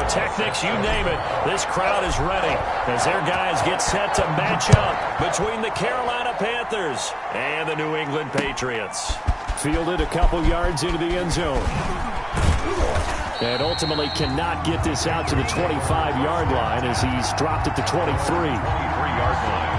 pyrotechnics, you name it. This crowd is ready as their guys get set to match up between the Carolina Panthers and the New England Patriots. Fielded a couple yards into the end zone. And ultimately cannot get this out to the 25-yard line as he's dropped at the 23. 23-yard line.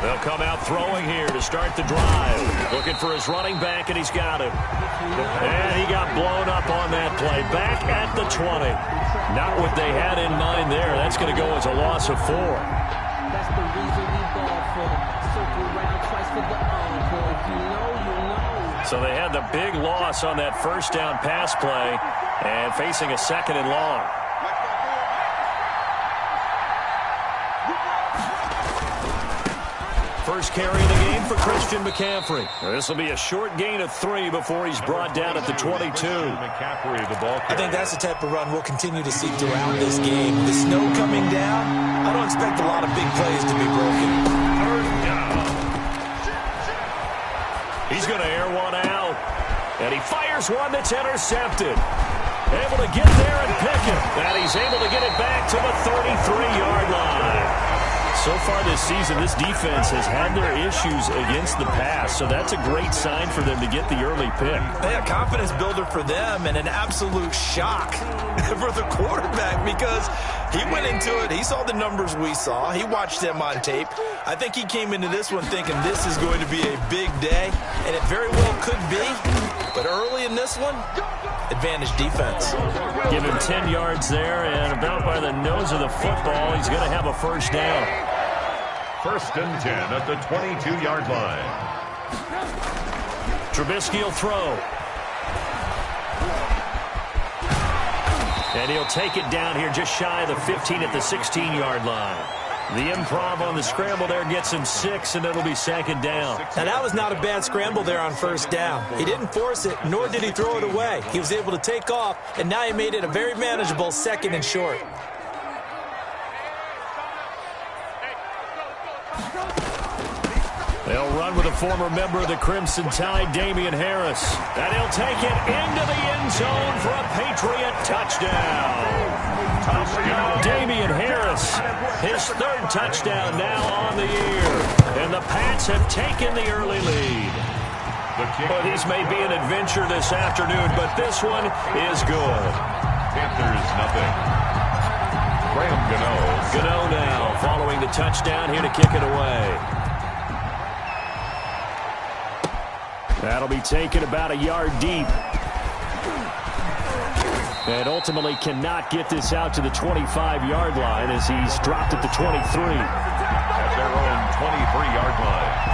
They'll come out throwing here to start the drive. Looking for his running back, and he's got him. And he got blown up on that play. Back at the 20. Not what they had in mind there. That's going to go as a loss of 4. That's the reason we ball for. Circle round twice for the encore. If you know, you know. So they had the big loss on that first down pass play and facing a 2nd and long. First carry of the game for Christian McCaffrey. This will be a short gain of 3 before he's brought down at the 22. McCaffrey, the ball I think that's the type of run we'll continue to see throughout this game. The snow coming down, I don't expect a lot of big plays to be broken. He's going to air one out. And he fires one that's intercepted. Able to get there and pick it. And he's able to get it back to the 33-yard line. So far this season, this defense has had their issues against the pass, so that's a great sign for them to get the early pick. Yeah, confidence builder for them and an absolute shock for the quarterback because he went into it. He saw the numbers we saw. He watched them on tape. I think he came into this one thinking this is going to be a big day, and it very well could be. But early in this one, advantage defense. Give him 10 yards there, and about by the nose of the football, he's going to have a first down. 1st and 10 at the 22-yard line. Trubisky will throw. And he'll take it down here just shy of the 15 at the 16-yard line. The improv on the scramble there gets him 6, and it'll be 2nd down. Now, that was not a bad scramble there on 1st down. He didn't force it, nor did he throw it away. He was able to take off, and now he made it a very manageable 2nd and short. They'll run with a former member of the Crimson Tide, Damian Harris. And he'll take it into the end zone for a Patriot touchdown. Damian Harris, his 3rd touchdown now on the year. And the Pats have taken the early lead. Well, these may be an adventure this afternoon, but this one is good. Panthers, nothing. Graham Gano. Gano now following the touchdown here to kick it away. That'll be taken about a yard deep. And ultimately cannot get this out to the 25-yard line as he's dropped at the 23. At their own 23-yard line.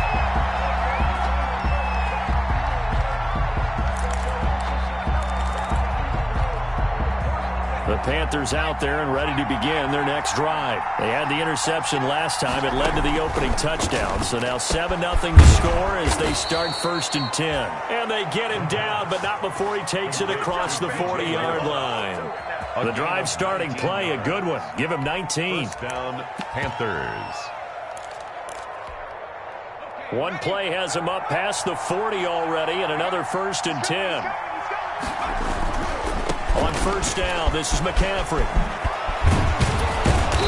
The Panthers out there and ready to begin their next drive. They had the interception last time. It led to the opening touchdown. So now 7-0 to score as they start 1st and 10. And they get him down, but not before he takes it across the 40-yard line. The drive starting play, a good one. Give him 19. 1st down, Panthers. One play has him up past the 40 already, and another 1st and 10. On 1st down, this is McCaffrey.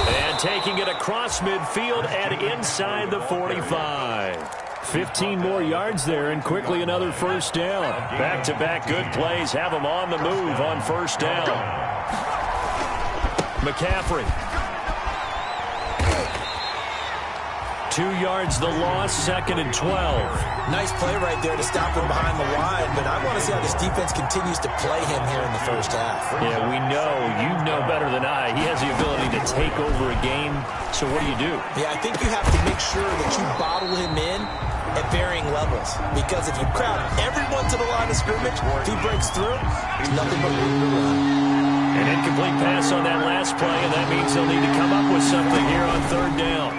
And taking it across midfield and inside the 45. 15 more yards there and quickly another 1st down. Back-to-back good plays have him on the move on 1st down. McCaffrey. 2 yards the loss, 2nd and 12. Nice play right there to stop him behind the line, but I want to see how this defense continues to play him here in the 1st half. Yeah, we know. You know better than I. He has the ability to take over a game. So what do? Yeah, I think you have to make sure that you bottle him in at varying levels. Because if you crowd everyone to the line of scrimmage, if he breaks through, there's nothing but room to run. An incomplete pass on that last play, and that means they'll need to come up with something here on 3rd down.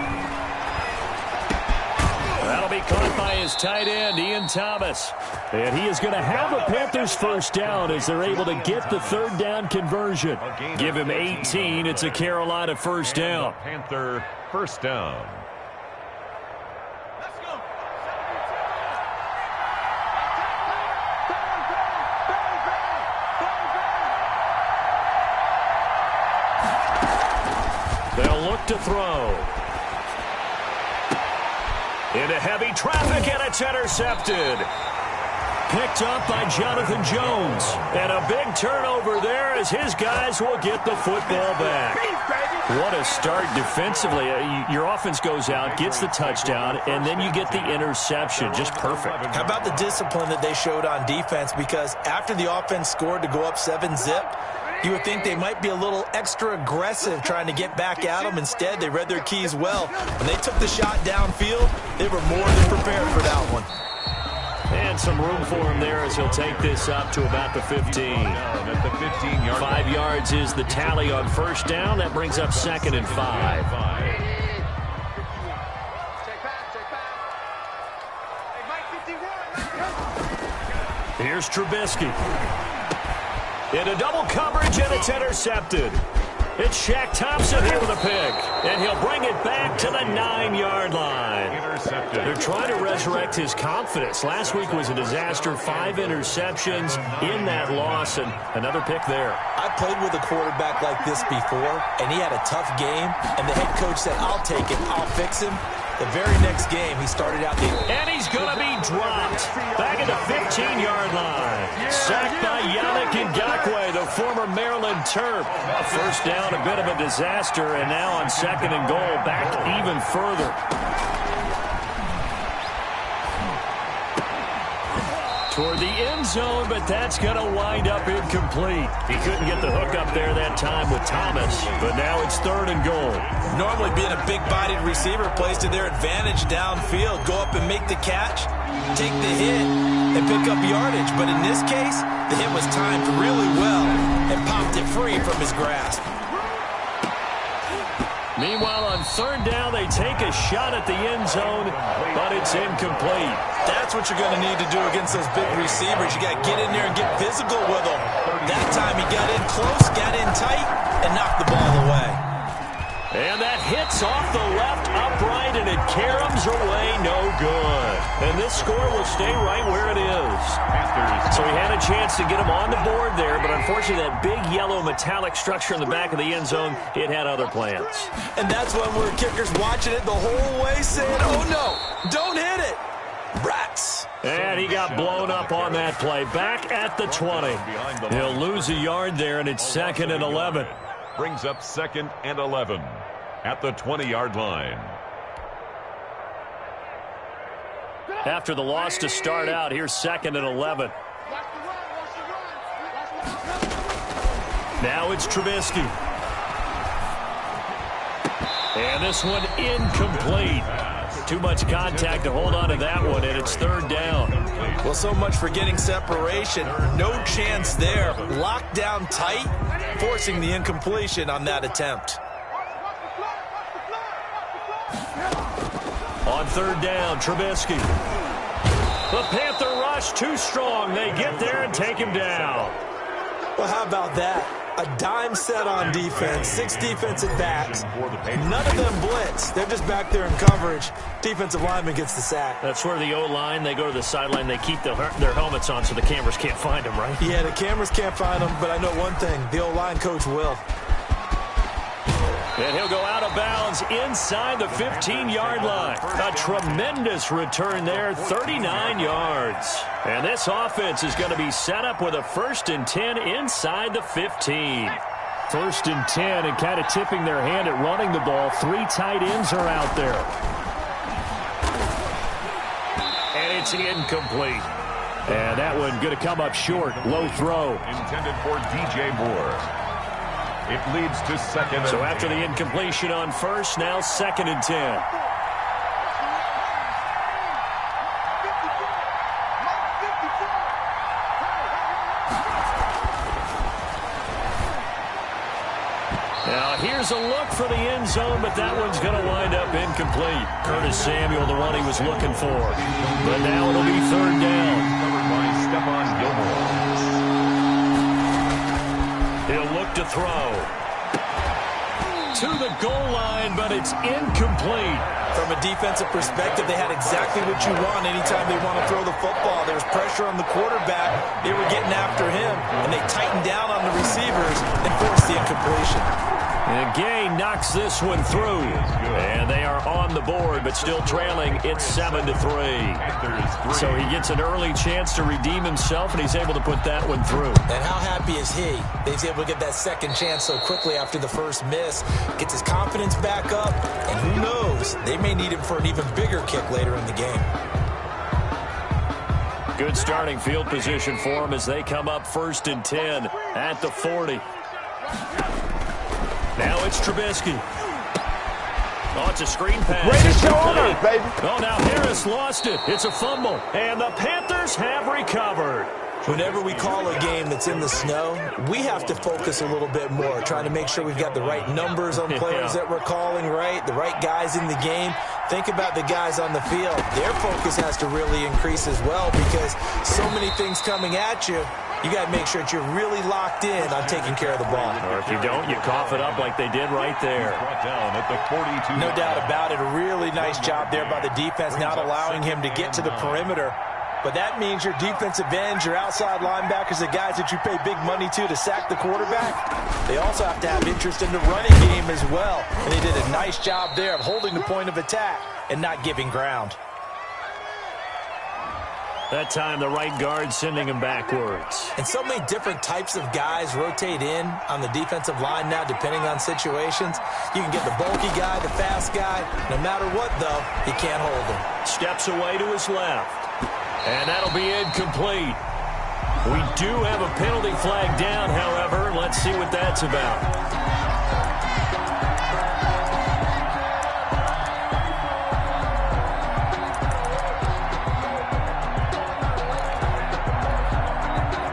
That'll be caught by his tight end, Ian Thomas. And he is going to have a Panthers first down as they're able to get the third down conversion. Give him 18. It's a Carolina first down. Panther first down. They'll look to throw. Into heavy traffic, and it's intercepted. Picked up by Jonathan Jones. And a big turnover there as his guys will get the football back. What a start defensively. Your offense goes out, gets the touchdown, and then you get the interception. Just perfect. How about the discipline that they showed on defense? Because after the offense scored to go up 7-zip, you would think they might be a little extra aggressive trying to get back at them. Instead, they read their keys well. When they took the shot downfield, they were more than prepared for that one. And some room for him there as he'll take this up to about the 15. At the 15-yard 5 yards is the tally on first down. That brings up 2nd and 5. Here's Trubisky. Into double coverage, and it's intercepted. It's Shaq Thompson here with a pick. And he'll bring it back to the 9-yard line. Intercepted. They're trying to resurrect his confidence. Last week was a disaster. 5 interceptions in that loss, and another pick there. I played with a quarterback like this before, and he had a tough game, and the head coach said, I'll take it, I'll fix him. The very next game, he started out the... And he's going to be dropped back at the 15-yard line. Sacked by Yannick Ngakoue, the former Maryland Terp. A first down, a bit of a disaster, and now on 2nd and goal, back even further. Toward the end zone, but that's going to wind up incomplete. He couldn't get the hook up there that time with Thomas, but now it's 3rd and goal. Normally being a big-bodied receiver plays to their advantage downfield. Go up and make the catch, take the hit, and pick up yardage. But in this case, the hit was timed really well and popped it free from his grasp. Meanwhile, on 3rd down, they take a shot at the end zone, but it's incomplete. That's what you're going to need to do against those big receivers. You got to get in there and get physical with them. That time he got in close, got in tight, and knocked the ball away. And that hits off the left upright, and it caroms away, no good. And this score will stay right where it is. So he had a chance to get him on the board there, but unfortunately that big yellow metallic structure in the back of the end zone, it had other plans. And that's when we're kickers watching it the whole way saying, oh no, don't hit it. Rats. And he got blown up on that play. Back at the 20. He'll lose a yard there, and it's 2nd and 11. Brings up 2nd and 11 at the 20-yard line. After the loss to start out, here's 2nd and 11. Now it's Trubisky. And this one incomplete. Too much contact to hold on to that one, and it's 3rd down. Well, so much for getting separation. No chance there. Locked down tight, forcing the incompletion on that attempt. On 3rd down, Trubisky. The Panther rush too strong. They get there and take him down. Well, how about that? A dime set on defense, 6 defensive backs. None of them blitz. They're just back there in coverage. Defensive lineman gets the sack. That's where the O-line, they go to the sideline, they keep their helmets on so the cameras can't find them, right? Yeah, the cameras can't find them, but I know one thing. The O-line coach will. And he'll go out of bounds inside the 15-yard line. A tremendous return there, 39 yards. And this offense is going to be set up with a 1st and 10 inside the 15. 1st and 10, and kind of tipping their hand at running the ball. 3 tight ends are out there. And it's incomplete. And that one going to come up short. Low throw. Intended for DJ Moore. It leads to 2nd and 10. So after the incompletion on 1st, now 2nd and 10. Now here's a look for the end zone, but that one's going to wind up incomplete. Curtis Samuel, the one he was looking for. But now it'll be third down. Covered by Stephon Gilmore. He'll look to throw. To the goal line, but it's incomplete. From a defensive perspective, they had exactly what you want anytime they want to throw the football. There was pressure on the quarterback. They were getting after him, and they tightened down on the receivers and forced the incompletion. And Gay knocks this one through. And they are on the board, but still trailing. It's 7-3. So he gets an early chance to redeem himself, and he's able to put that one through. And how happy is he? He's able to get that second chance so quickly after the first miss. Gets his confidence back up, and who knows? They may need him for an even bigger kick later in the game. Good starting field position for him as they come up 1st and 10 at the 40. Now it's Trubisky. Oh, it's a screen pass. Greatest show on earth, baby. Oh, now Harris lost it. It's a fumble. And the Panthers have recovered. Whenever we call a game that's in the snow, we have to focus a little bit more, trying to make sure we've got the right numbers on players that we're calling right, the right guys in the game. Think about the guys on the field. Their focus has to really increase as well because so many things coming at you. You got to make sure that you're really locked in on taking care of the ball. Or if you don't, you cough it up like they did right there. Brought down at the 42. No doubt about it. A really nice job there by the defense, not allowing him to get to the perimeter. But that means your defensive ends, your outside linebackers, the guys that you pay big money to sack the quarterback, they also have to have interest in the running game as well. And they did a nice job there of holding the point of attack and not giving ground. That time, the right guard sending him backwards. And so many different types of guys rotate in on the defensive line now, depending on situations. You can get the bulky guy, the fast guy. No matter what, though, he can't hold him. Steps away to his left. And that'll be incomplete. We do have a penalty flag down, however. Let's see what that's about.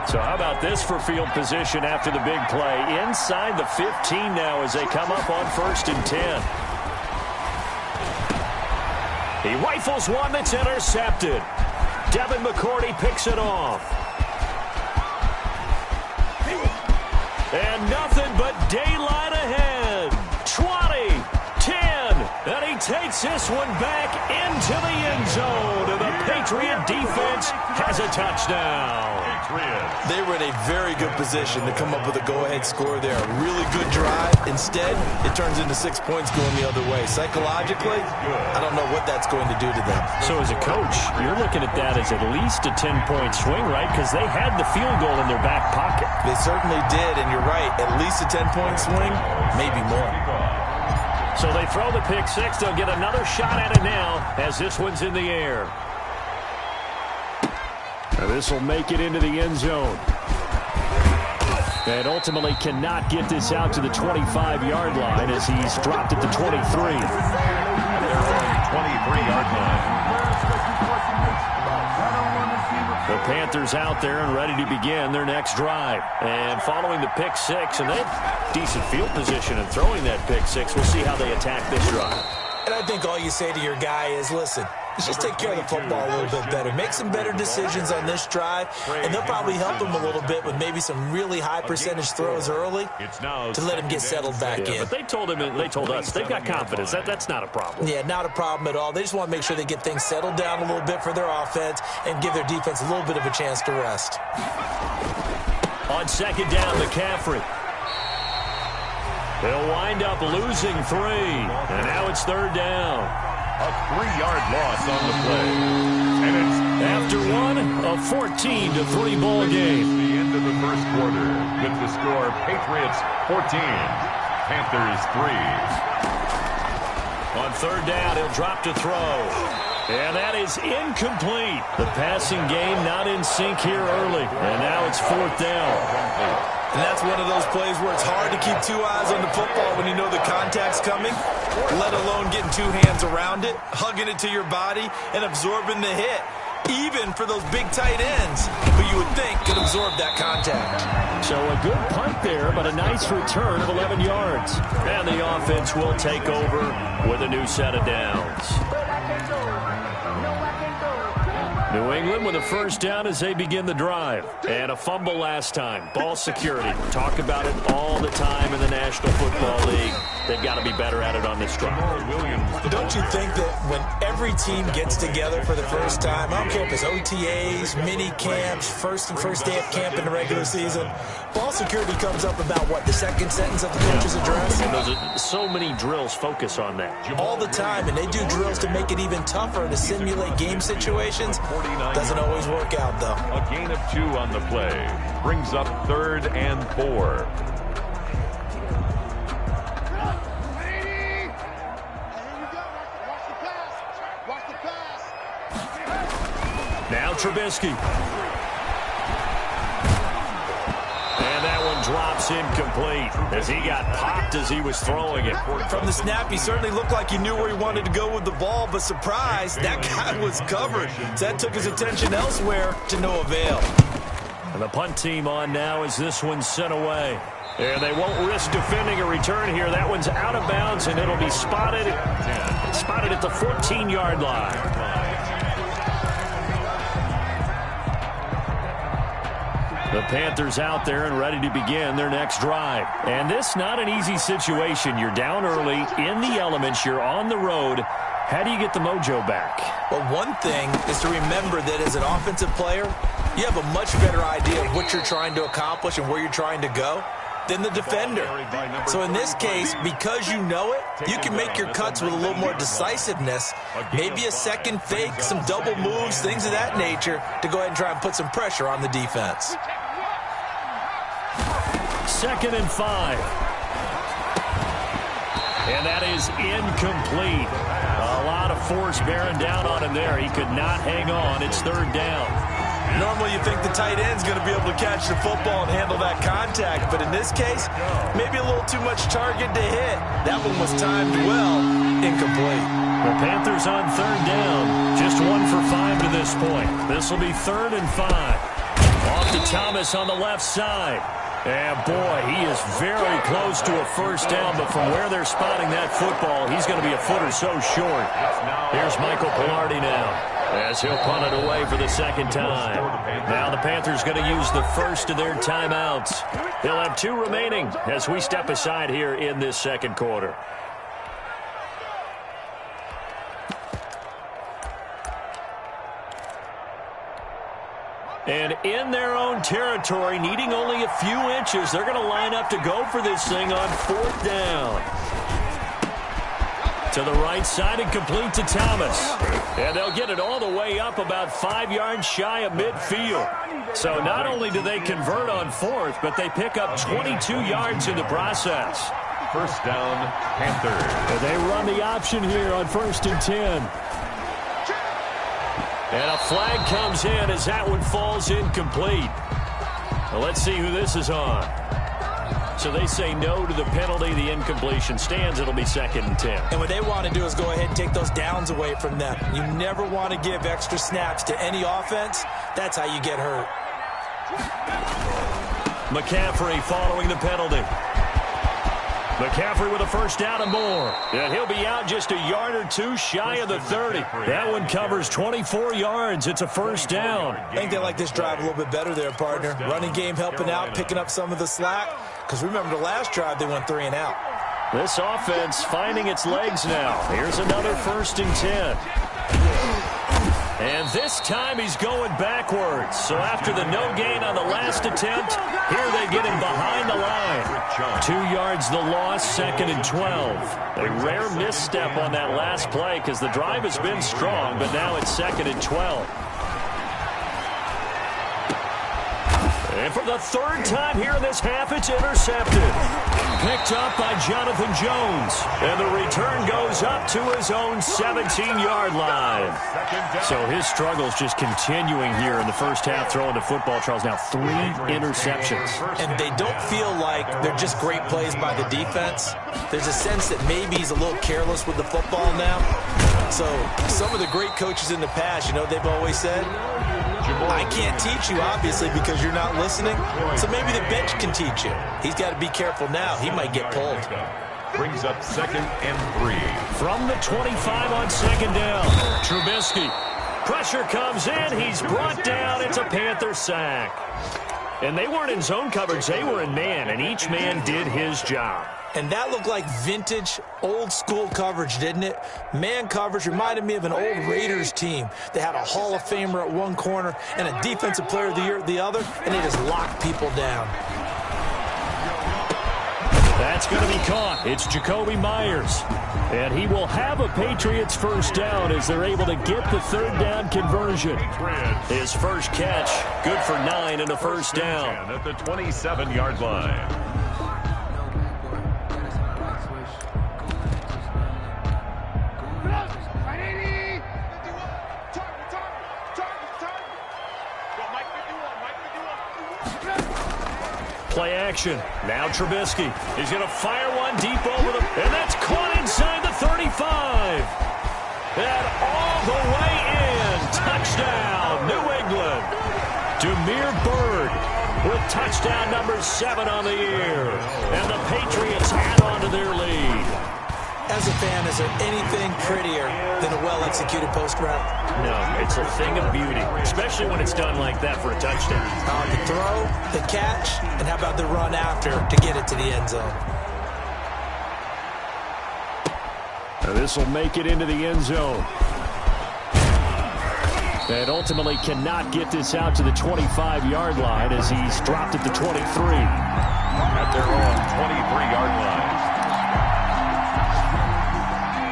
So how about this for field position after the big play? Inside the 15 now as they come up on 1st and 10. He rifles one that's intercepted. Devin McCourty picks it off. And nothing but daylight ahead. 20, 10, and he takes this one back into the end zone. And the Patriot defense has a touchdown. They were in a very good position to come up with a go-ahead score there. A really good drive. Instead, it turns into 6 points going the other way. Psychologically, I don't know what that's going to do to them. So as a coach, you're looking at that as at least a 10-point swing, right? Because they had the field goal in their back pocket. They certainly did, and you're right. At least a 10-point swing, maybe more. So they throw the pick six. They'll get another shot at it now as this one's in the air. This will make it into the end zone. And ultimately cannot get this out to the 25-yard line as he's dropped it to 23. 23-yard line. The Panthers out there and ready to begin their next drive. And following the pick six, and they have decent field position and throwing that pick six, we'll see how they attack this drive. And I think all you say to your guy is, listen, let's just take care of the football a little bit better. Make some better decisions on this drive, and they'll probably help him a little bit with maybe some really high percentage throws early to let him get settled back in. But they told us they've got confidence. That's not a problem. Yeah, not a problem at all. They just want to make sure they get things settled down a little bit for their offense and give their defense a little bit of a chance to rest. On 2nd down, McCaffrey. They'll wind up losing 3, and now it's 3rd down. A 3-yard loss on the play. And it's after one, a 14-3 ball game. The end of the first quarter with the score Patriots 14, Panthers 3. On 3rd down, he'll drop to throw. And that is incomplete. The passing game not in sync here early. And now it's 4th down. And that's one of those plays where it's hard to keep 2 eyes on the football when you know the contact's coming, let alone getting 2 hands around it, hugging it to your body, and absorbing the hit. even for those big tight ends, who you would think could absorb that contact. So a good punt there, but a nice return of 11 yards. And the offense will take over with a new set of downs. New England with a first down as they begin the drive. And a fumble last time. Ball security. Talk about it all the time in the National Football League. They've got to be better at it on this drive. Don't you think that when every team gets together for the first time, I don't care if it's OTAs, mini camps, first day of camp in the regular season, ball security comes up about what, the second sentence of the coach's address? And those are so many drills focus on that. All the time, and they do drills to make it even tougher to simulate game situations. Doesn't always work out, though. A gain of 2 on the play. Brings up 3rd and 4. Now Trubisky. And that one drops incomplete as he got popped as he was throwing it. From the snap, he certainly looked like he knew where he wanted to go with the ball, but surprise, that guy was covered. So that took his attention elsewhere to no avail. And the punt team on now as this one's sent away. And they won't risk defending a return here. That one's out of bounds, and it'll be spotted at the 14-yard line. The Panthers out there and ready to begin their next drive. And this not an easy situation. You're down early, in the elements, you're on the road. How do you get the mojo back? Well, one thing is to remember that as an offensive player, you have a much better idea of what you're trying to accomplish and where you're trying to go than the defender. So in this case, because you know it, you can make your cuts with a little more decisiveness, maybe a second fake, some double moves, things of that nature, to go ahead and try and put some pressure on the defense. 2nd and 5. And that is incomplete. A lot of force bearing down on him there. He could not hang on. It's 3rd down. Normally you think the tight end's going to be able to catch the football and handle that contact, but in this case, maybe a little too much target to hit. That one was timed well, incomplete. The Panthers on 3rd down. Just 1 for 5 to this point. This will be 3rd and 5. Off to Thomas on the left side. And boy, he is very close to a first down, but from where they're spotting that football, he's going to be a foot or so short. Here's Michael Palardy now, as he'll punt it away for the second time. Now the Panthers going to use the first of their timeouts. They'll have 2 remaining as we step aside here in this second quarter. And in their own territory, needing only a few inches, they're going to line up to go for this thing on 4th down. To the right side and complete to Thomas. And they'll get it all the way up about 5 yards shy of midfield. So not only do they convert on 4th, but they pick up 22 yards in the process. First down, Panthers. And they run the option here on 1st and 10. And a flag comes in as that one falls incomplete. Well, let's see who this is on. So they say no to the penalty. The incompletion stands. It'll be 2nd and 10. And what they want to do is go ahead and take those downs away from them. You never want to give extra snaps to any offense. That's how you get hurt. McCaffrey following the penalty. McCaffrey with a first down and more. And he'll be out just a yard or 2 shy of the 30. That one covers 24 yards. It's a first down. I think they like this drive a little bit better there, partner. Running game helping out, picking up some of the slack. Because remember the last drive, they went 3 and out. This offense finding its legs now. Here's another 1st and 10. And this time he's going backwards. So after the no gain on the last attempt, here they get him behind the line. 2 yards the loss, 2nd and 12. A rare misstep on that last play because the drive has been strong, but now it's 2nd and 12. And for the 3rd time here in this half, it's intercepted. Picked up by Jonathan Jones. And the return goes up to his own 17-yard line. So his struggles just continuing here in the first half throwing the football. Charles, now 3 interceptions. And they don't feel like they're just great plays by the defense. There's a sense that maybe he's a little careless with the football now. So some of the great coaches in the past, you know, they've always said, I can't teach you, obviously, because you're not listening. So maybe the bench can teach you. He's got to be careful now. He might get pulled. Brings up 2nd and 3. From the 25 on 2nd down, Trubisky. Pressure comes in. He's brought down. It's a Panther sack. And they weren't in zone coverage. They were in man, and each man did his job. And that looked like vintage, old-school coverage, didn't it? Man coverage reminded me of an old Raiders team. They had a Hall of Famer at one corner and a Defensive Player of the Year at the other, and they just locked people down. That's going to be caught. It's Jacoby Myers. And he will have a Patriots first down as they're able to get the 3rd down conversion. His first catch, good for 9 and a first down. At the 27-yard line. Play action. Now Trubisky. He's going to fire one deep over the... And that's caught inside the 35. And all the way in. Touchdown, New England. Damiere Byrd with touchdown number 7 on the year. And the Patriots add on to their lead. As a fan, is there anything prettier than a well-executed post route? No, it's a thing of beauty, especially when it's done like that for a touchdown. The throw, the catch, and how about the run after to get it to the end zone? Now this will make it into the end zone. And ultimately cannot get this out to the 25-yard line as he's dropped at the 23. At their own 23-yard line.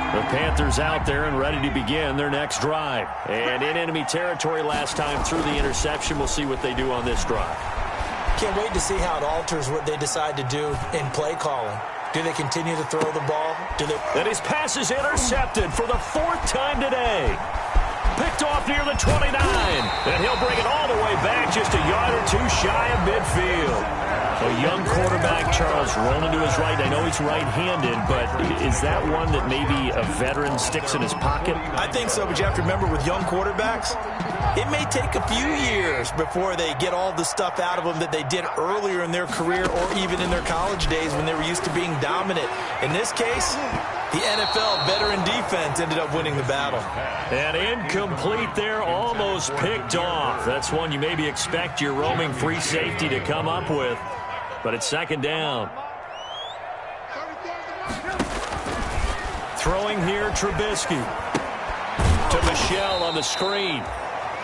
The Panthers out there and ready to begin their next drive. And in enemy territory last time through the interception. We'll see what they do on this drive. Can't wait to see how it alters what they decide to do in play calling. Do they continue to throw the ball? And his pass is intercepted for the 4th time today. Picked off near the 29. And he'll bring it all the way back just a yard or 2 shy of midfield. A young quarterback, Charles, rolling to his right. I know he's right-handed, but is that one that maybe a veteran sticks in his pocket? I think so, but you have to remember with young quarterbacks, it may take a few years before they get all the stuff out of them that they did earlier in their career or even in their college days when they were used to being dominant. In this case, the NFL veteran defense ended up winning the battle. And incomplete there, almost picked off. That's one you maybe expect your roaming free safety to come up with. But it's 2nd down. Throwing here, Trubisky. To Michel on the screen.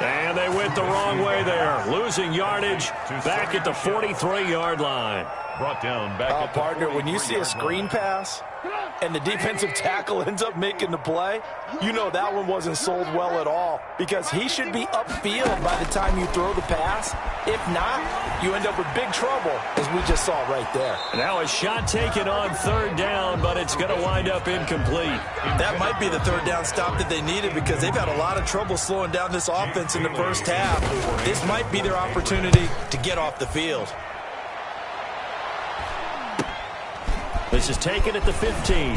And they went the wrong way there. Losing yardage back at the 43-yard line. Brought down back at the partner, when you see a screen pass and the defensive tackle ends up making the play, you know that one wasn't sold well at all because he should be upfield by the time you throw the pass. If not, you end up with big trouble, as we just saw right there. Now a shot taken on 3rd down, but it's going to wind up incomplete. That might be the 3rd down stop that they needed because they've had a lot of trouble slowing down this offense in the first half. This might be their opportunity to get off the field. This is taken at the 15.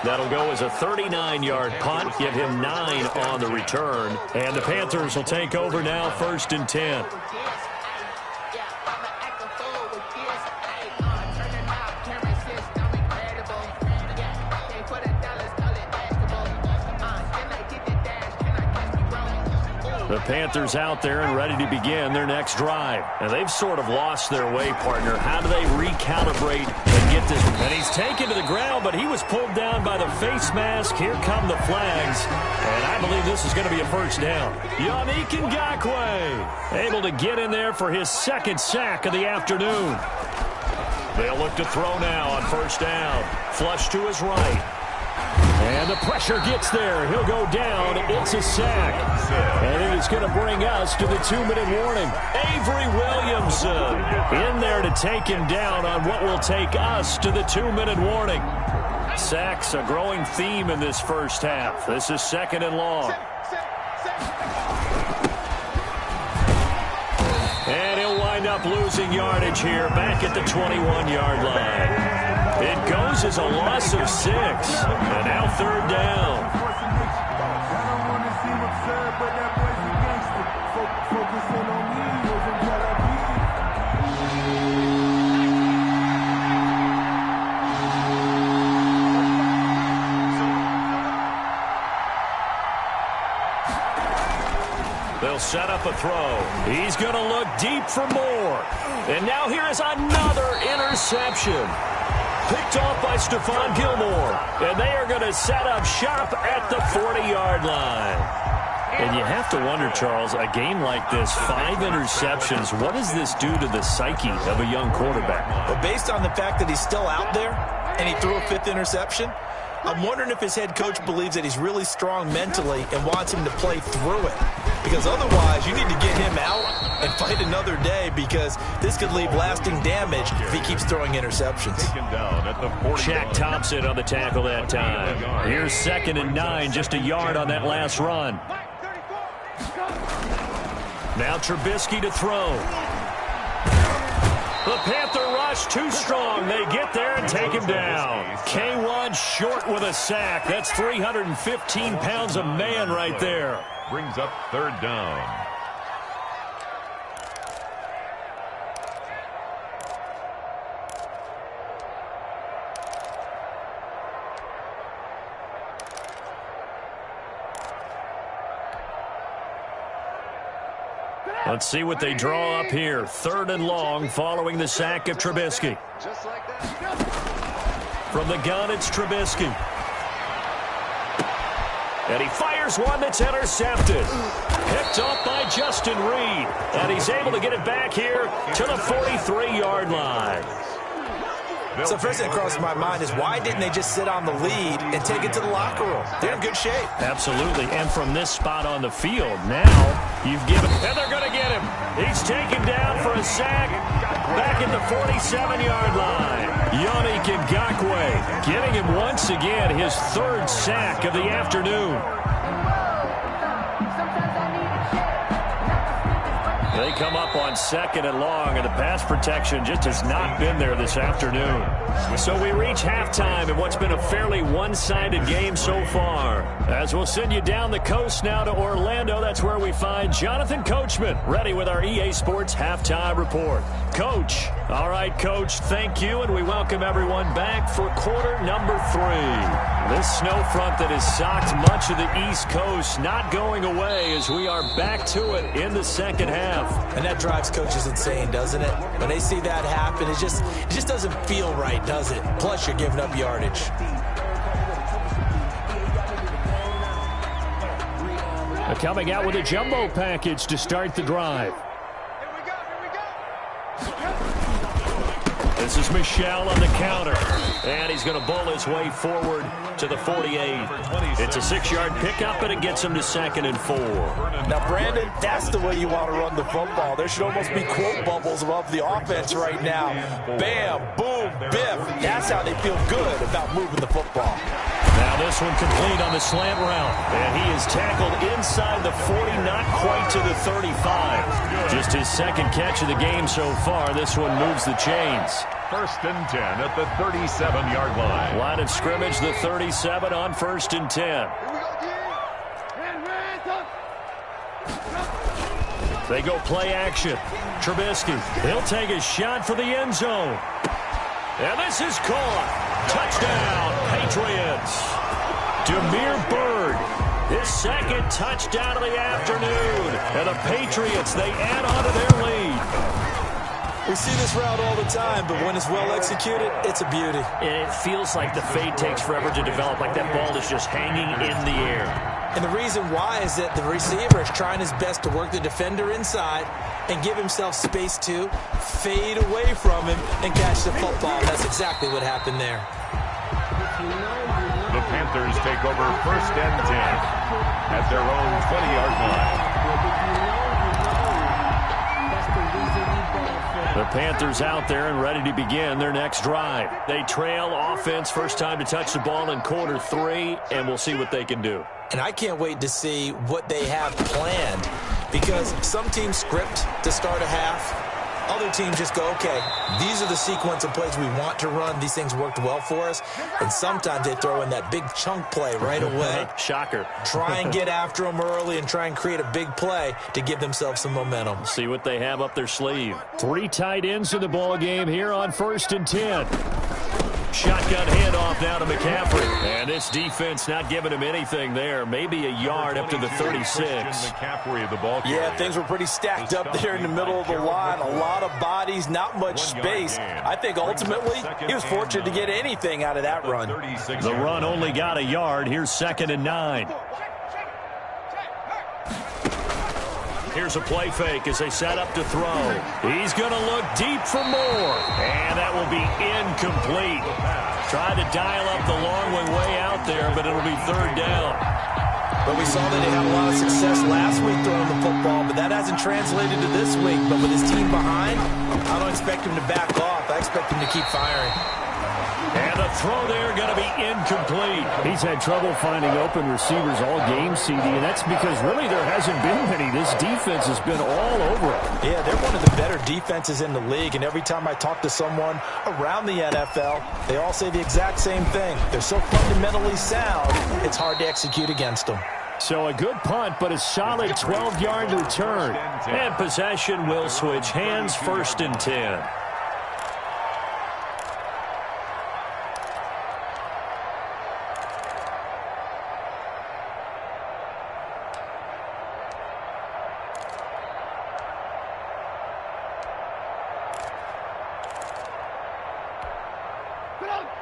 That'll go as a 39-yard punt. Give him 9 on the return. And the Panthers will take over now, 1st and 10. The Panthers out there and ready to begin their next drive. And they've sort of lost their way, partner. How do they recalibrate and get this? And he's taken to the ground, but he was pulled down by the face mask. Here come the flags. And I believe this is going to be a first down. Yannick Ngakoue able to get in there for his 2nd sack of the afternoon. They'll look to throw now on 1st down. Flush to his right. And the pressure gets there. He'll go down. It's a sack. And it is going to bring us to the 2-minute warning. Avery Williamson in there to take him down on what will take us to the 2-minute warning. Sacks, a growing theme in this first half. This is 2nd and long. And he'll wind up losing yardage here back at the 21-yard line. It goes as a loss of 6. And now third down. They'll set up a throw. He's going to look deep for more. And now here is another interception. Picked off by Stephon Gilmore. And they are going to set up shop at the 40-yard line. And you have to wonder, Charles, a game like this, 5 interceptions, what does this do to the psyche of a young quarterback? But based on the fact that he's still out there and he threw a 5th interception, I'm wondering if his head coach believes that he's really strong mentally and wants him to play through it. Because otherwise, you need to get him out and fight another day, because this could leave lasting damage if he keeps throwing interceptions. Shaq Thompson on the tackle that time. Here's 2nd and 9, just a yard on that last run. Now Trubisky to throw. The Panther rush too strong. They get there and take him down. K1 short with a sack. That's 315 pounds of man right there. Brings up third down. Let's see what they draw up here. 3rd and long following the sack of Trubisky. From the gun, it's Trubisky. And he fires one that's intercepted. Picked up by Justin Reed. And he's able to get it back here to the 43-yard line. So first thing that crosses my mind is, why didn't they just sit on the lead and take it to the locker room? They're in good shape. Absolutely. And from this spot on the field, now you've given... And they're going to get him. He's taken down for a sack back at the 47-yard line. Yannick Ngakoue getting him once again, his 3rd sack of the afternoon. They come up on 2nd and long, and the pass protection just has not been there this afternoon. So we reach halftime in what's been a fairly one-sided game so far. As we'll send you down the coast now to Orlando, that's where we find Jonathan Coachman, ready with our EA Sports Halftime Report. Coach. All right, Coach, thank you, and we welcome everyone back for quarter number 3. This snow front that has socked much of the East Coast not going away as we are back to it in the second half. And that drives coaches insane, doesn't it? When they see that happen, it just doesn't feel right, does it? Plus, you're giving up yardage. Coming out with a jumbo package to start the drive. This is Michel on the counter. And he's going to bowl his way forward to the 48. It's a 6-yard pickup, and it gets him to 2nd and 4. Now, Brandon, that's the way you want to run the football. There should almost be quote bubbles above the offense right now. Bam, boom, biff. That's how they feel good about moving the football. Now this one complete on the slant route. And he is tackled inside the 40, not quite to the 35. Just his 2nd catch of the game so far. This one moves the chains. 1st and 10 at the 37-yard line. Line of scrimmage, the 37 on 1st and 10. They go play action. Trubisky, he'll take a shot for the end zone. And this is caught. Touchdown, Patriots. Damiere Byrd, his 2nd touchdown of the afternoon. And the Patriots, they add on to their lead. We see this route all the time, but when it's well executed, it's a beauty. And it feels like the fade takes forever to develop, like that ball is just hanging in the air. And the reason why is that the receiver is trying his best to work the defender inside and give himself space to fade away from him and catch the football. That's exactly what happened there. The Panthers take over 1st and 10 at their own 20-yard line. The Panthers out there and ready to begin their next drive. They trail offense, first time to touch the ball in quarter 3, and we'll see what they can do. And I can't wait to see what they have planned, because some teams script to start a half, Other teams just go, okay, these are the sequence of plays we want to run. These things worked well for us. And sometimes they throw in that big chunk play right away. Shocker. Try and get after them early and try and create a big play to give themselves some momentum. See what they have up their sleeve. 3 tight ends in the ball game here on 1st and 10. Shotgun handoff now to McCaffrey. And this defense not giving him anything there. Maybe a yard up to the 36. McCaffrey of the ball carrier. Yeah, things were pretty stacked up there in the middle of the line. A lot of bodies, not much space. I think ultimately he was fortunate to get anything out of that run. The run only got a yard. Here's 2nd and 9. Here's a play fake as they set up to throw. He's going to look deep for more. And that will be incomplete. Tried to dial up the long way out there, but it'll be 3rd down. But we saw that he had a lot of success last week throwing the football, but that hasn't translated to this week. But with his team behind, I don't expect him to back off. I expect him to keep firing. And the throw there going to be incomplete. He's had trouble finding open receivers all game, CD, and that's because really there hasn't been many. This defense has been all over it. Yeah, they're one of the better defenses in the league, and every time I talk to someone around the NFL, they all say the exact same thing. They're so fundamentally sound, it's hard to execute against them. So a good punt, but a solid 12-yard return. And possession will switch hands, 1st and 10.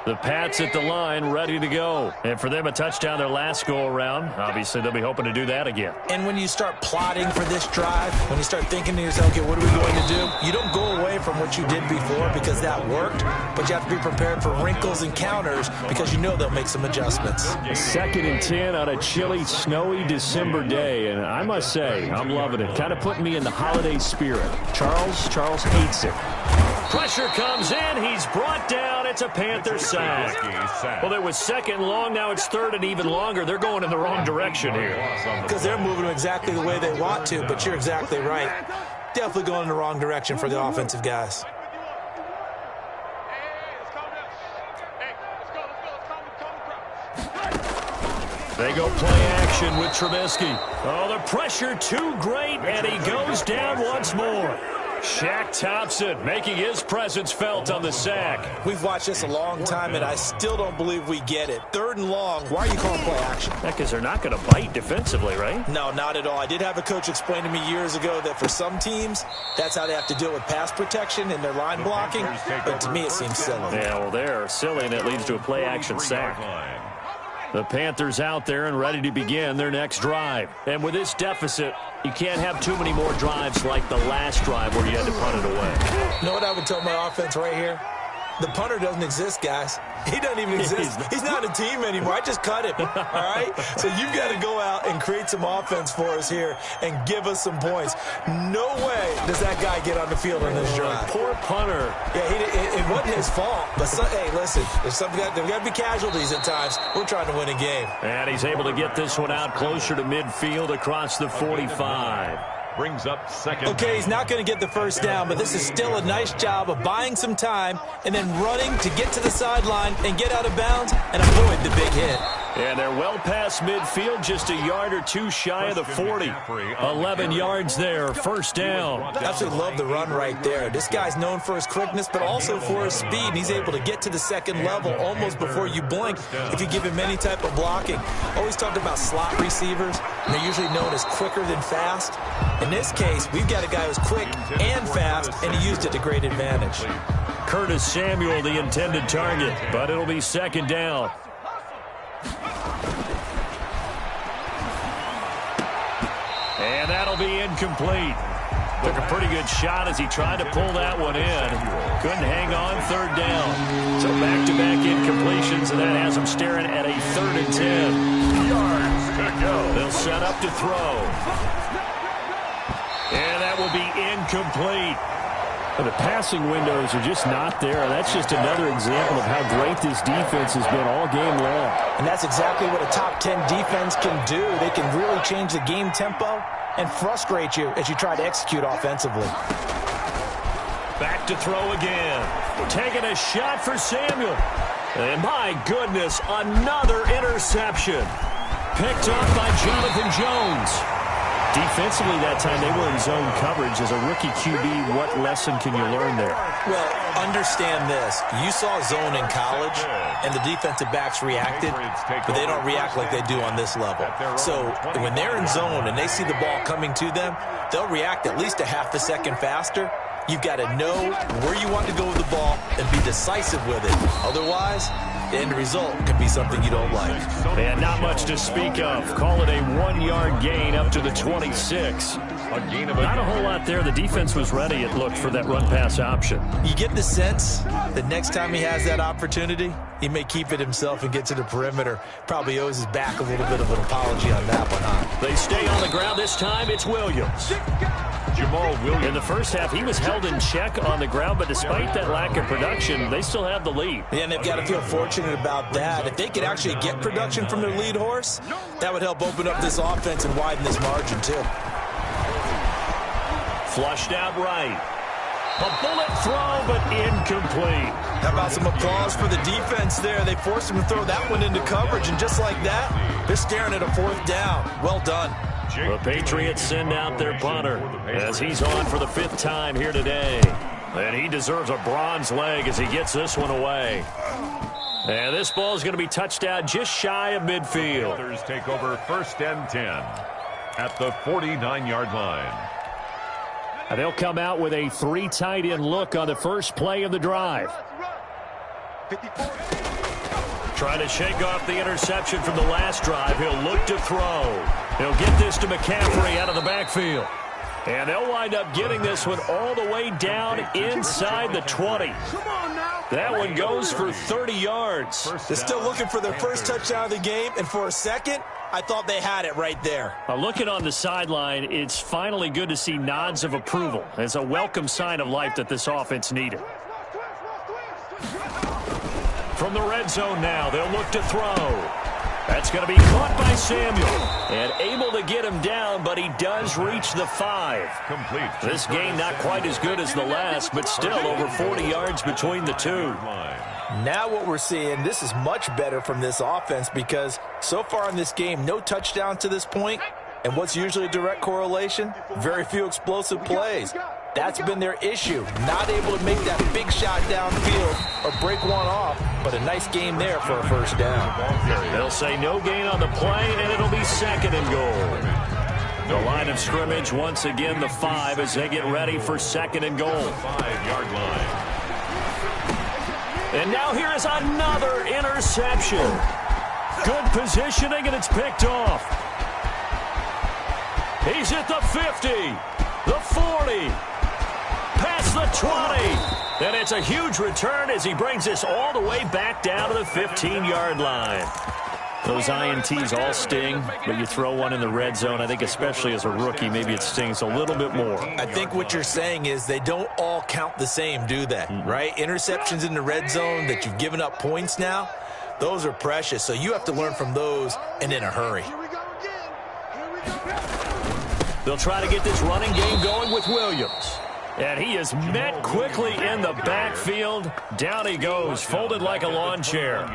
The Pats at the line, ready to go. And for them, a touchdown their last go-around. Obviously, they'll be hoping to do that again. And when you start plotting for this drive, when you start thinking to yourself, okay, what are we going to do? You don't go away from what you did before because that worked, but you have to be prepared for wrinkles and counters because you know they'll make some adjustments. 2nd and 10 on a chilly, snowy December day. And I must say, I'm loving it. Kind of putting me in the holiday spirit. Charles hates it. Pressure comes in. He's brought down. It's a Panther sack. Well, it was 2nd long. Now it's 3rd and even longer. They're going in the wrong direction here. Because they're moving exactly the way they want to, but you're exactly right. Definitely going in the wrong direction for the offensive guys. They go play action with Trubisky. Oh, the pressure too great, and he goes down once more. Shaq Thompson making his presence felt on the sack. We've watched this a long time, and I still don't believe we get it. 3rd and long, why are you calling play action? Because they're not going to bite defensively, right? No, not at all. I did have a coach explain to me years ago that for some teams, that's how they have to deal with pass protection and their line blocking. But to me, it seems silly. Yeah, well, they're silly, and it leads to a play action sack. The Panthers out there and ready to begin their next drive. And with this deficit, you can't have too many more drives like the last drive where you had to punt it away. You know what I would tell my offense right here? The punter doesn't exist, guys. He doesn't even exist. He's not a team anymore. I just cut him, all right? So you've got to go out and create some offense for us here and give us some points. No way does that guy get on the field on this drive. Poor punter. Yeah, it wasn't his fault. But, hey, listen, there's got to be casualties at times. We're trying to win a game. And he's able to get this one out closer to midfield across the 45. Brings up 2nd. Okay, he's not going to get the 1st down, but this is still a nice job of buying some time and then running to get to the sideline and get out of bounds and avoid the big hit. And they're well past midfield, just a yard or two shy of the 40. 11 yards there, 1st down. I absolutely love the run right there. This guy's known for his quickness, but also for his speed. And he's able to get to the 2nd level almost before you blink if you give him any type of blocking. Always talked about slot receivers, and they're usually known as quicker than fast. In this case, we've got a guy who's quick and fast, and he used it to great advantage. Curtis Samuel, the intended target, but it'll be 2nd down. And that'll be incomplete. Took a pretty good shot as he tried to pull that one in. Couldn't hang on, 3rd down. So back-to-back incompletions, and that has him staring at a 3rd and 10. Yards to go. They'll set up to throw. And that will be incomplete. The passing windows are just not there. That's just another example of how great this defense has been all game long. And that's exactly what a top 10 defense can do. They can really change the game tempo and frustrate you as you try to execute offensively. Back to throw again. Taking a shot for Samuel. And my goodness, another interception. Picked up by Jonathan Jones. Defensively that time, they were in zone coverage. As a rookie QB, what lesson can you learn there? Well, understand this. You saw zone in college, and the defensive backs reacted, but they don't react like they do on this level. So when they're in zone and they see the ball coming to them, they'll react at least a half a second faster. You've got to know where you want to go with the ball and be decisive with it. Otherwise, the end result could be something you don't like. And not much to speak of. Call it a 1-yard gain up to the 26. Not a whole lot there. The defense was ready, it looked, for that run-pass option. You get the sense that next time he has that opportunity, he may keep it himself and get to the perimeter. Probably owes his back a little bit of an apology on that one, huh? They stay on the ground this time. It's Williams. Jamal Williams. In the first half, he was held in check on the ground, but despite that lack of production, they still have the lead. And they've got to feel fortunate about that. If they could actually get production from their lead horse, that would help open up this offense and widen this margin, too. Flushed out right. A bullet throw, but incomplete. How about some applause for the defense there? They forced him to throw that one into coverage, and just like that, they're staring at a fourth down. Well done. The Patriots send out their punter as he's on for the 5th time here today. And he deserves a bronze leg as he gets this one away. And this ball is going to be touched out just shy of midfield. Panthers take over 1st and 10 at the 49-yard line. And they'll come out with a 3 tight end look on the first play of the drive. Trying to shake off the interception from the last drive. He'll look to throw. He'll get this to McCaffrey out of the backfield. And they'll wind up getting this one all the way down inside the 20. That one goes for 30 yards. They're still looking for their first touchdown of the game, and for a second, I thought they had it right there. Looking on the sideline, it's finally good to see nods of approval. It's a welcome sign of life that this offense needed. From the red zone now, they'll look to throw. That's going to be caught by Samuel. And able to get him down, but he does reach the 5. Complete. This game not quite as good as the last, but still over 40 yards between the two. Now what we're seeing, this is much better from this offense because so far in this game, no touchdown to this point. And what's usually a direct correlation? Very few explosive plays. That's been their issue. Not able to make that big shot downfield or break one off, but a nice game there for a first down. They'll say no gain on the play, and it'll be 2nd and goal. The line of scrimmage, once again, the 5 as they get ready for 2nd and goal. 5-yard line. And now here is another interception. Good positioning, and it's picked off. He's at the 50, the 40, past the 20. And it's a huge return as he brings this all the way back down to the 15-yard line. Those INTs all sting, but you throw one in the red zone, I think especially as a rookie, maybe it stings a little bit more. I think what you're saying is they don't all count the same, do they? Right? Interceptions in the red zone that you've given up points now, those are precious. So you have to learn from those and in a hurry. They'll try to get this running game going with Williams. And he is met quickly in the backfield. Down he goes, folded like a lawn chair.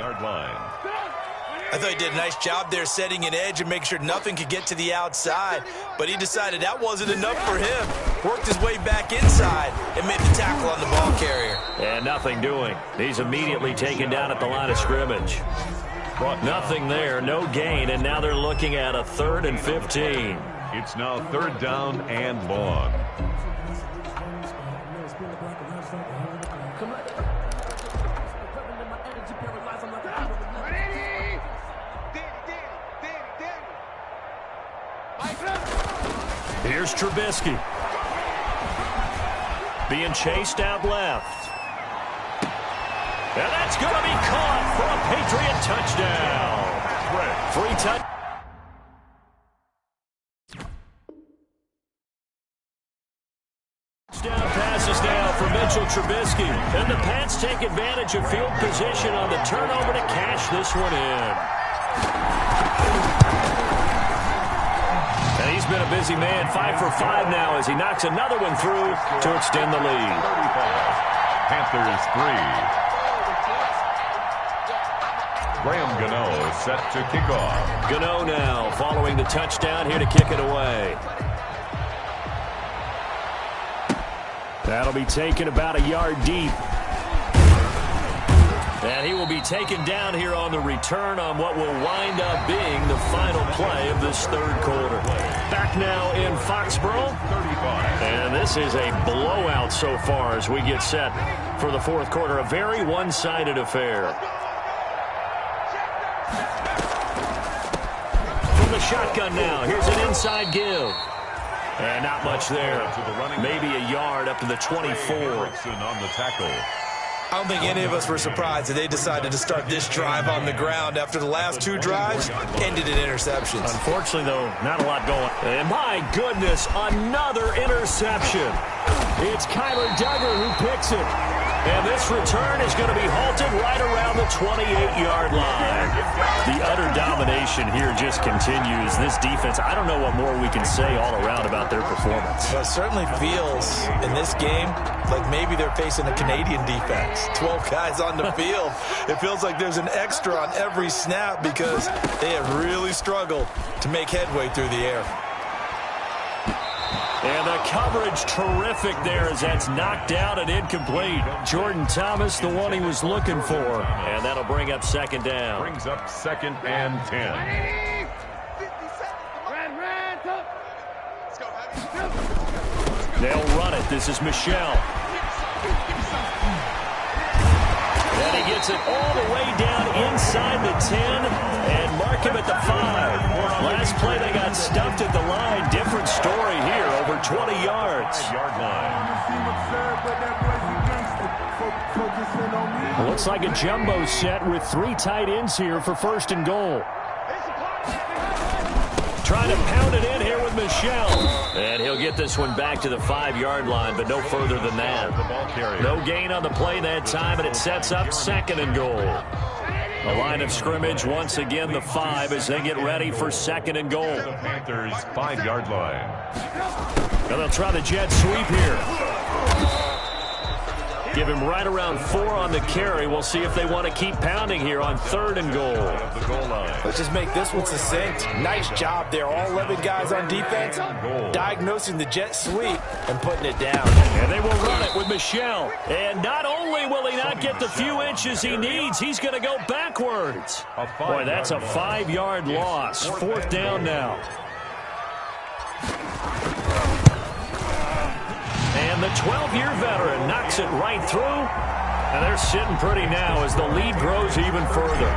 I thought he did a nice job there setting an edge and making sure nothing could get to the outside. But he decided that wasn't enough for him. Worked his way back inside and made the tackle on the ball carrier. And nothing doing. He's immediately taken down at the line of scrimmage. Nothing there, no gain, and now they're looking at a 3rd and 15. It's now 3rd down and long. Here's Trubisky. Being chased out left. And that's going to be caught for a Patriot touchdown. 3 touchdowns. Down passes now for Mitchell Trubisky. And the Pats take advantage of field position on the turnover to cash this one in. And he's been a busy man. 5 for 5 now as he knocks another one through to extend the lead. 35. Panthers 3. Graham Gano is set to kick off. Gano now following the touchdown here to kick it away. That'll be taken about a yard deep. And he will be taken down here on the return on what will wind up being the final play of this third quarter. Back now in Foxborough. 35. And this is a blowout so far as we get set for the fourth quarter. A very one-sided affair. From the shotgun now. Here's an inside give. And not much there. Maybe a yard up to the 24. On the tackle. I don't think any of us were surprised that they decided to start this drive on the ground after the last two drives ended in interceptions. Unfortunately, though, not a lot going. And my goodness, another interception. It's Kyler Duggar who picks it. And this return is going to be halted right around the 28-yard line. The utter domination here just continues. This defense, I don't know what more we can say all around about their performance. Well, it certainly feels in this game like maybe they're facing a Canadian defense. 12 guys on the field. It feels like there's an extra on every snap because they have really struggled to make headway through the air. And the coverage terrific there as that's knocked out and incomplete. Jordan Thomas, the one he was looking for. And that'll bring up second down. Brings up second and 10. They'll run it. This is Michelle. And he gets it all the way down inside the 10 and mark him at the 5. Last play they got stuffed at the line. Different story here, over 20 yards. Looks like a jumbo set with 3 tight ends here for first and goal. Trying to pound it in here with Michelle. And he'll get this one back to the 5-yard line, but no further than that. No gain on the play that time, and it sets up second and goal. A line of scrimmage, once again, the 5 as they get ready for second and goal. The Panthers' 5-yard line. Now they'll try the jet sweep here. Give him right around 4 on the carry. We'll see if they want to keep pounding here on third and goal. The goal line. Let's just make this one succinct. Nice job there. All 11 guys on defense diagnosing the jet sweep and putting it down. And they will run it with Michelle. And not only will he not get the few inches he needs, he's going to go backwards. Boy, that's a 5-yard loss. Fourth down now. And the 12-year veteran knocks it right through. And they're sitting pretty now as the lead grows even further.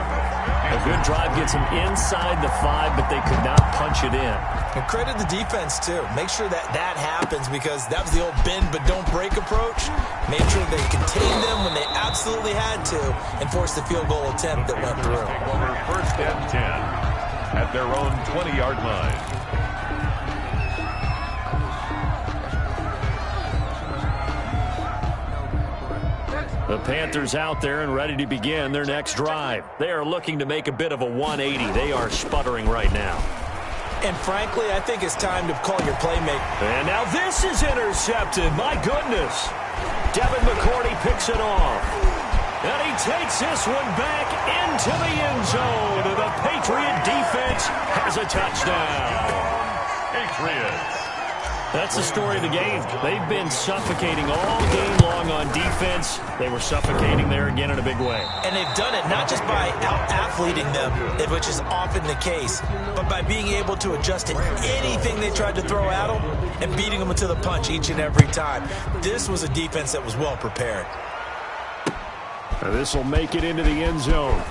A good drive gets them inside the 5, but they could not punch it in. And credit the defense, too. Make sure that happens because that was the old bend but don't break approach. Made sure they contained them when they absolutely had to and forced the field goal attempt that went through. Over first and 10 at their own 20-yard line. The Panthers out there and ready to begin their next drive. They are looking to make a bit of a 180. They are sputtering right now. And frankly, I think it's time to call your playmaker. And now this is intercepted. My goodness. Devin McCourty picks it off. And he takes this one back into the end zone. And the Patriot defense has a touchdown. Patriots. That's the story of the game. They've been suffocating all game long on defense. They were suffocating there again in a big way. And they've done it not just by out-athleting them, which is often the case, but by being able to adjust to anything they tried to throw at them and beating them to the punch each and every time. This was a defense that was well prepared. This will make it into the end zone.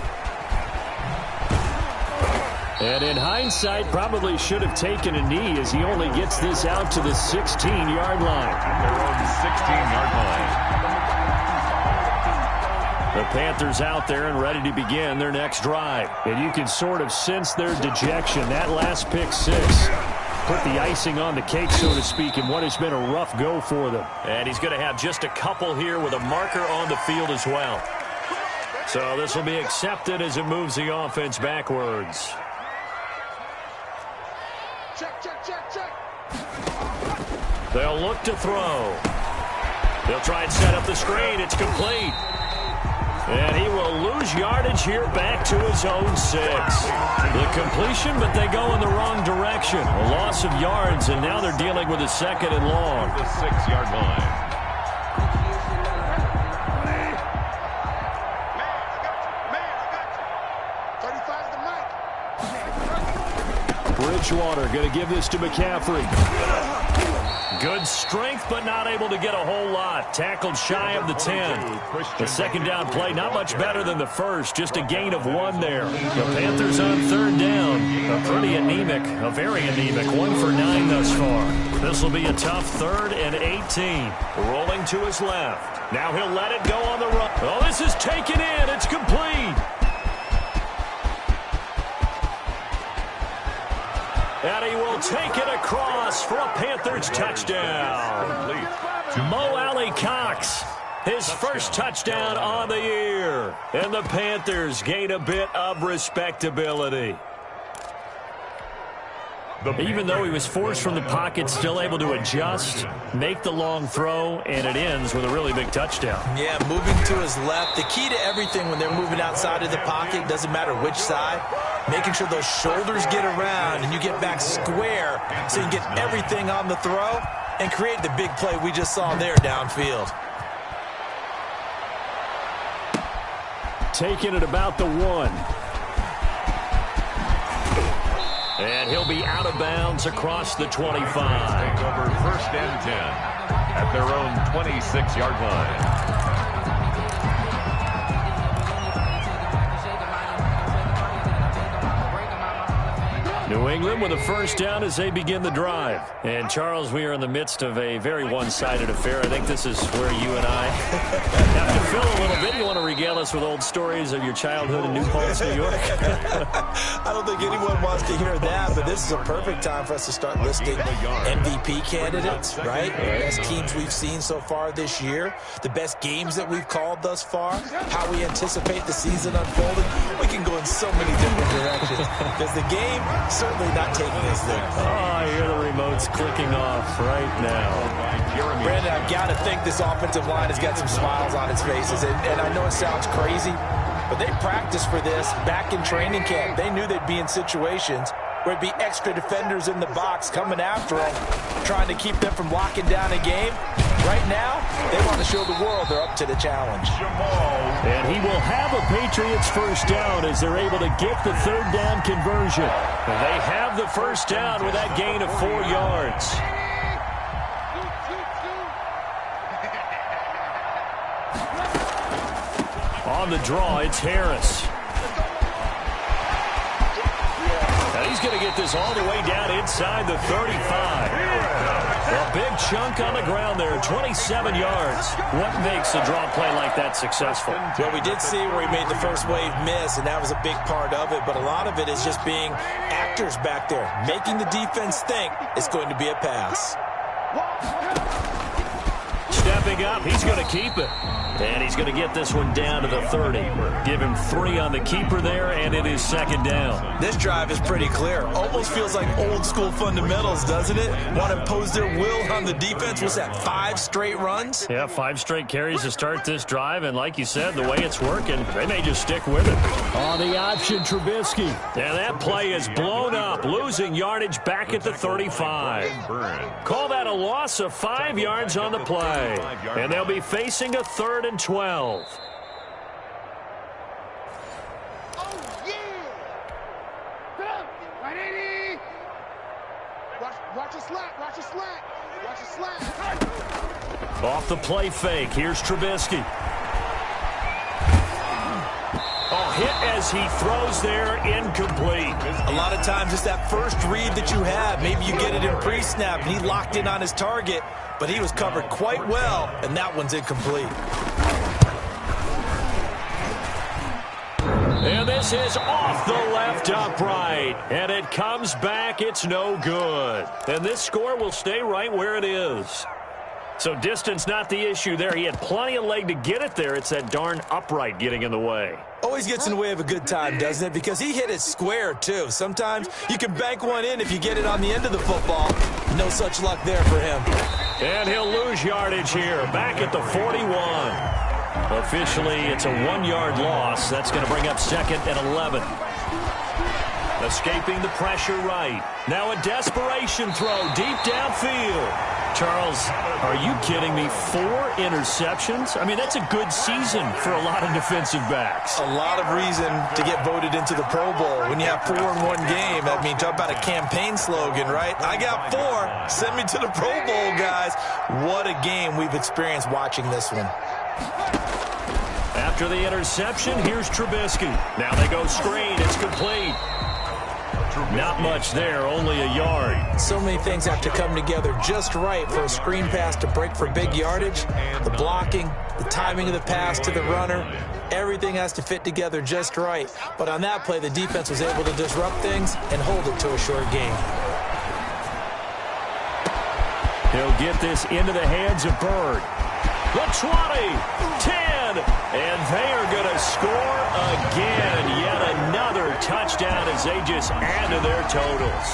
And in hindsight, probably should have taken a knee as he only gets this out to the 16-yard line. Their own 16-yard line. The Panthers out there and ready to begin their next drive. And you can sort of sense their dejection. That last pick 6 put the icing on the cake, so to speak, in what has been a rough go for them. And he's going to have just a couple here with a marker on the field as well. So this will be accepted as it moves the offense backwards. They'll look to throw. They'll try and set up the screen. It's complete. And he will lose yardage here back to his own 6. The completion, but they go in the wrong direction. A loss of yards, and now they're dealing with a 2nd and long. The 6-yard line. Bridgewater going to give this to McCaffrey. Good strength, but not able to get a whole lot. Tackled shy of the 10. The 2nd down play, not much better than the first. Just a gain of 1 there. The Panthers on 3rd down. A pretty anemic, a very anemic 1 for 9 thus far. This will be a tough 3rd and 18. Rolling to his left. Now he'll let it go on the run. Oh, this is taken in. It's complete. And he will take it across for a Panthers touchdown. Mo Alley-Cox, his first touchdown on the year. And the Panthers gain a bit of respectability. Even though he was forced from the pocket, still able to adjust, make the long throw, and it ends with a really big touchdown. Yeah, moving to his left. The key to everything when they're moving outside of the pocket, doesn't matter which side, making sure those shoulders get around and you get back square so you can get everything on the throw and create the big play we just saw there downfield. Taking it about the 1. And he'll be out of bounds across the 25. Take over 1st and 10 at their own 26-yard line. New England with a 1st down as they begin the drive. And, Charles, we are in the midst of a very one-sided affair. I think this is where you and I have to fill a little bit. You want to regale us with old stories of your childhood in New Paltz, New York? I don't think anyone wants to hear that, but this is a perfect time for us to start listing MVP candidates, right? The best teams we've seen so far this year, the best games that we've called thus far, how we anticipate the season unfolding. We can go in so many different directions because the game certainly not taking us there. Oh, I hear the remote's clicking off right now. Brandon, I've got to think this offensive line has got some smiles on its faces. And I know it sounds crazy, but they practiced for this back in training camp. They knew they'd be in situations where it'd be extra defenders in the box coming after them, trying to keep them from locking down a game. Right now, they want to show the world they're up to the challenge. And he will have a Patriots 1st down as they're able to get the 3rd down conversion. They have the 1st down with that gain of 4 yards. On the draw, it's Harris. And he's going to get this all the way down inside the 35. A big chunk on the ground there, 27 yards. What makes a draw play like that successful? Well, we did see where he made the first wave miss, and that was a big part of it. But a lot of it is just being actors back there, making the defense think it's going to be a pass. Stepping up, he's going to keep it. And he's going to get this one down to the 30. Give him 3 on the keeper there, and it is 2nd down. This drive is pretty clear. Almost feels like old school fundamentals, doesn't it? Want to impose their will on the defense. What's that, 5 straight runs? Yeah, 5 straight carries to start this drive. And like you said, the way it's working, they may just stick with it. On the option, Trubisky. And that play is blown up, losing yardage back at the 35. Call that a loss of 5 yards on the play. And they'll be facing a 3rd and 12. Oh, yeah! Ready? Watch your slack, watch your slack, watch your slack. Off the play fake, here's Trubisky. Oh, hit as he throws there, incomplete. A lot of times it's that first read that you have. Maybe you get it in pre-snap, and he locked in on his target, but he was covered quite well, and that one's incomplete. And this is off the left upright. And it comes back. It's no good. And this score will stay right where it is. So distance not the issue there. He had plenty of leg to get it there. It's that darn upright getting in the way. Always gets in the way of a good time, doesn't it? Because he hit it square, too. Sometimes you can bank one in if you get it on the end of the football. No such luck there for him. And he'll lose yardage here. Back at the 41. Officially, it's a 1-yard loss. That's going to bring up 2nd and 11. Escaping the pressure right. Now a desperation throw deep downfield. Charles, are you kidding me? 4 interceptions? I mean, that's a good season for a lot of defensive backs. A lot of reason to get voted into the Pro Bowl. When you have 4 in one game, I mean, talk about a campaign slogan, right? I got 4. Send me to the Pro Bowl, guys. What a game we've experienced watching this one. After the interception, here's Trubisky. Now they go screen. It's complete. Not much there, only a yard. So many things have to come together just right for a screen pass to break for big yardage. The blocking, the timing of the pass to the runner, everything has to fit together just right. But on that play, the defense was able to disrupt things and hold it to a short game. He'll get this into the hands of Bird. The 20, 10, and they are going to score again. Yet another touchdown as they just add to their totals.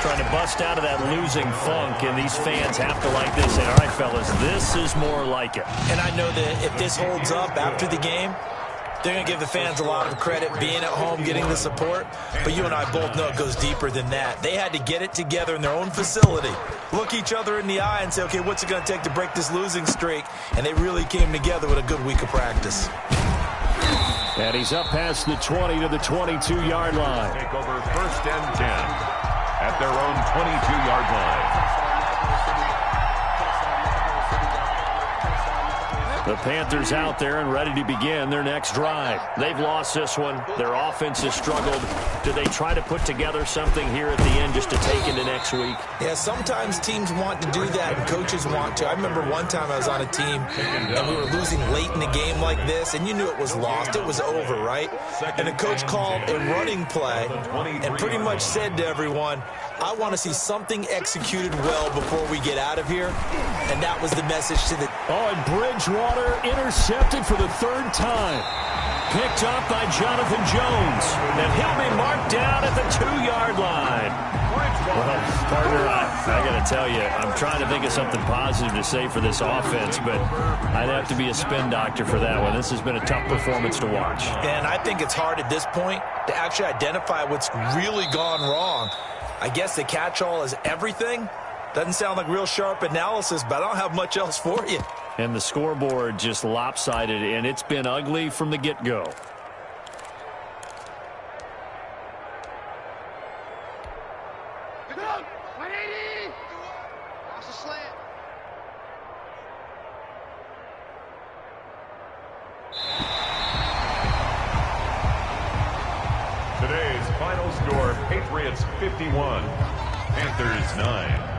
Trying to bust out of that losing funk, and these fans have to like this. And all right, fellas, this is more like it. And I know that if this holds up after the game, they're going to give the fans a lot of credit being at home, getting the support. But you and I both know it goes deeper than that. They had to get it together in their own facility, look each other in the eye and say, okay, what's it going to take to break this losing streak? And they really came together with a good week of practice. And he's up past the 20 to the 22-yard line. Take over 1st and 10 at their own 22-yard line. The Panthers out there and ready to begin their next drive. They've lost this one. Their offense has struggled. Do they try to put together something here at the end just to take into next week? Yeah, sometimes teams want to do that and coaches want to. I remember one time I was on a team and we were losing late in the game like this, and you knew it was lost. It was over, right? And the coach called a running play and pretty much said to everyone, I want to see something executed well before we get out of here. And that was the message to the... Oh, and Bridgewater intercepted for the 3rd time. Picked up by Jonathan Jones. And he'll be marked down at the 2-yard line. Well, partner, I got to tell you, I'm trying to think of something positive to say for this offense, but I'd have to be a spin doctor for that one. This has been a tough performance to watch. And I think it's hard at this point to actually identify what's really gone wrong. I guess the catch-all is everything. Doesn't sound like real sharp analysis, but I don't have much else for you. And the scoreboard just lopsided, and it's been ugly from the get-go. Today's final score, Patriots 51, Panthers 9.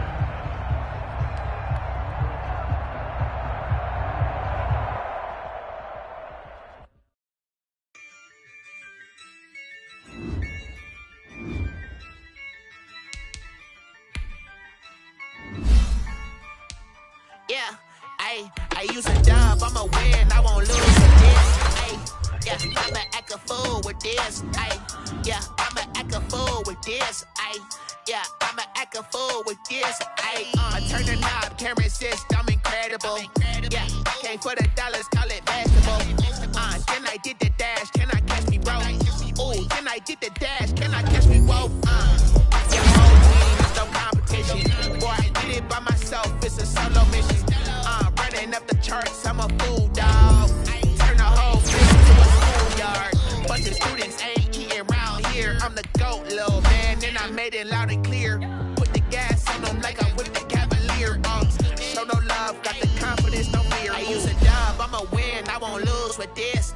I use a dub, I'ma win, I won't lose with this. Yeah, I'ma act a fool with this. Yeah, I'ma act a fool with this. Yeah, I'ma act a fool with this. I turn the knob, camera assist, I'm incredible. Yeah, came for the dollars, call it basketball. Then I did the dash, can I catch me, bro? Ooh, then I did the dash, can I catch me, whoa? Yeah, whole team, it's no competition. Boy, I did it by myself, it's a solo mission. Running up the charts, I'm a fool, dog. Turn the whole field to a schoolyard. Bunch of students ain't eating around here. I'm the GOAT, little man, and I made it loud and clear. Put the gas on them like I'm with the Cavalier. Show no love, got the confidence, no fear. I use a dub, I'ma win, I won't lose with this.